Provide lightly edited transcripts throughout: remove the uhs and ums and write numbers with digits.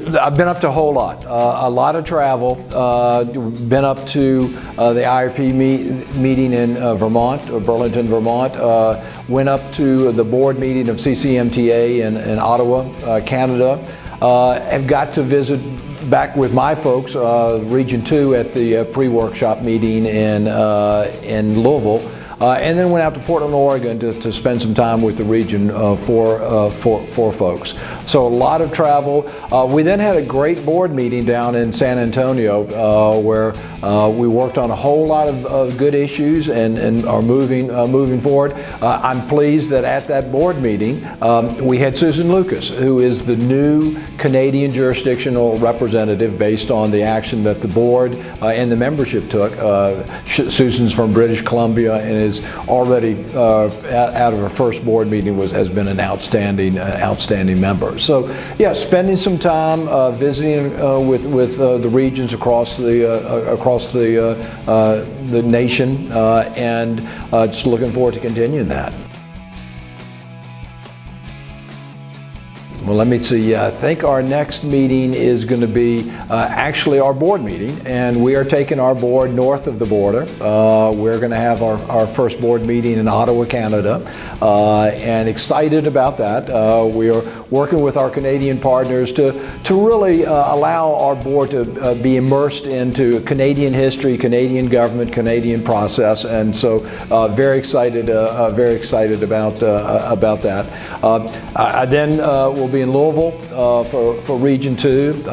I've been up to a whole lot. A lot of travel. Been up to the IRP meeting in Vermont, Burlington, Vermont. Went up to the board meeting of CCMTA in Ottawa, Canada. And got to visit back with my folks, Region 2, at the pre-workshop meeting in Louisville. And then went out to Portland, Oregon to spend some time with the Region 4 folks. So a lot of travel. We then had a great board meeting down in San Antonio where we worked on a whole lot of good issues and are moving forward. I'm pleased that at that board meeting we had Susan Lucas, who is the new Canadian jurisdictional representative based on the action that the board and the membership took. Susan's from British Columbia and is already out of her first board meeting has been an outstanding member. So yeah, spending some time visiting with the regions across the nation, and just looking forward to continuing that. Well, let me see. I think our next meeting is going to be actually our board meeting, and we are taking our board north of the border. We're going to have our first board meeting in Ottawa, Canada, and excited about that. We are working with our Canadian partners to really allow our board to be immersed into Canadian history, Canadian government, Canadian process, and so very excited about that. Then we'll be in Louisville for Region 2,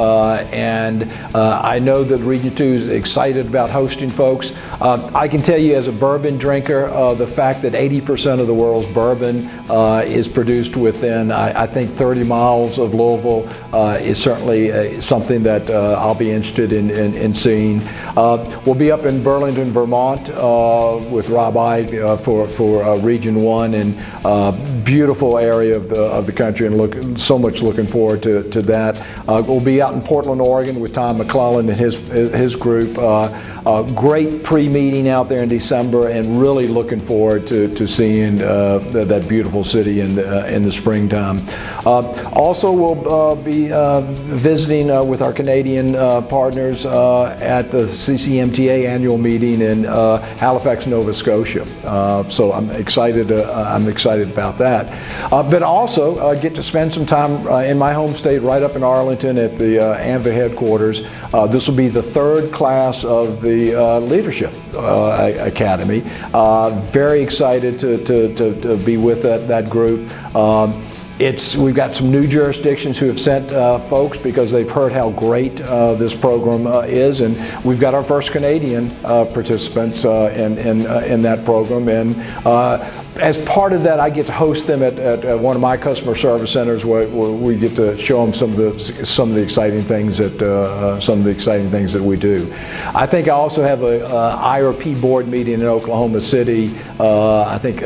and I know that Region 2 is excited about hosting folks. I can tell you as a bourbon drinker, the fact that 80% of the world's bourbon is produced within, I think, 30 miles of Louisville is certainly something that I'll be interested in seeing. We'll be up in Burlington, Vermont with Rob Ide for Region 1, and beautiful area of the country, and so much looking forward to that. We'll be out in Portland, Oregon with Tom McClellan and his group. Great pre-meeting out there in December, and really looking forward to seeing that beautiful city in the springtime. Also, we'll be visiting with our Canadian partners at the CCMTA annual meeting in Halifax, Nova Scotia. So I'm excited about that. But also get to spend some time in my home state, right up in Arlington at the ANVA headquarters. This will be the third class of the Leadership Academy. Very excited to be with that group. We've got some new jurisdictions who have sent folks because they've heard how great this program is, and we've got our first Canadian participants in that program. And as part of that, I get to host them at one of my customer service centers, where we get to show them some of the exciting things that we do. I think I also have a IRP board meeting in Oklahoma City. I think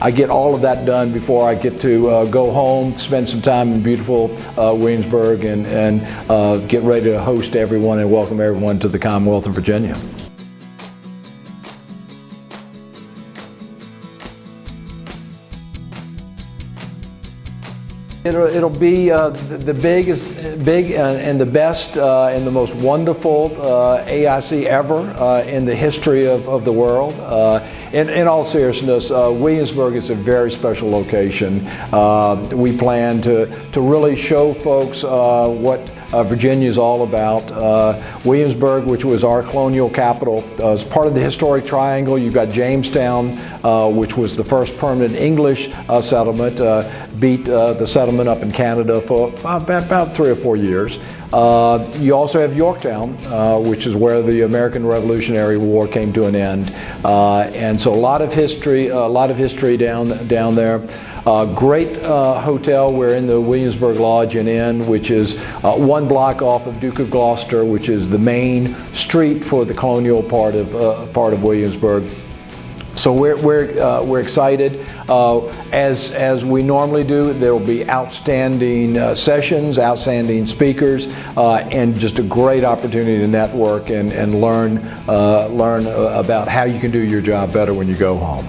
I get all of that done before I get to go home, spend some time in beautiful Williamsburg, and get ready to host everyone and welcome everyone to the Commonwealth of Virginia. It'll be the big and the best and the most wonderful AIC ever in the history of the world. In all seriousness, Williamsburg is a very special location. We plan to really show folks what Virginia is all about. Williamsburg, which was our colonial capital, is part of the historic triangle. You've got Jamestown, which was the first permanent English settlement, beat the settlement up in Canada for about 3 or 4 years. You also have Yorktown, which is where the American Revolutionary War came to an end, and so a lot of history down there. Great hotel. We're in the Williamsburg Lodge and Inn, which is 1 block off of Duke of Gloucester, which is the main street for the colonial part of Williamsburg. So we're excited. As we normally do, there will be outstanding sessions, outstanding speakers, and just a great opportunity to network and learn about how you can do your job better when you go home.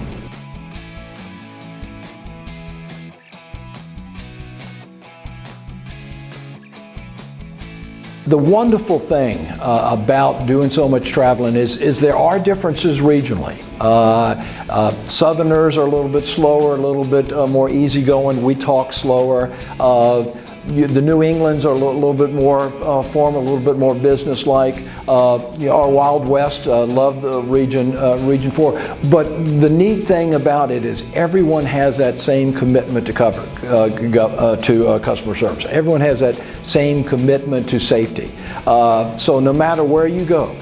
The wonderful thing about doing so much traveling is there are differences regionally. Southerners are a little bit slower, a little bit more easygoing. We talk slower. The New Englands are a little bit more formal, a little bit more business-like. Our Wild West, love the Region 4. But the neat thing about it is everyone has that same commitment to customer service. Everyone has that same commitment to safety. So no matter where you go,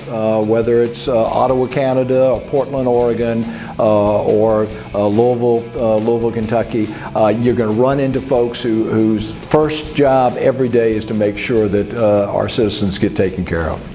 whether it's Ottawa, Canada, or Portland, Oregon, or Louisville, Kentucky, you're going to run into folks whose first job every day is to make sure that our citizens get taken care of.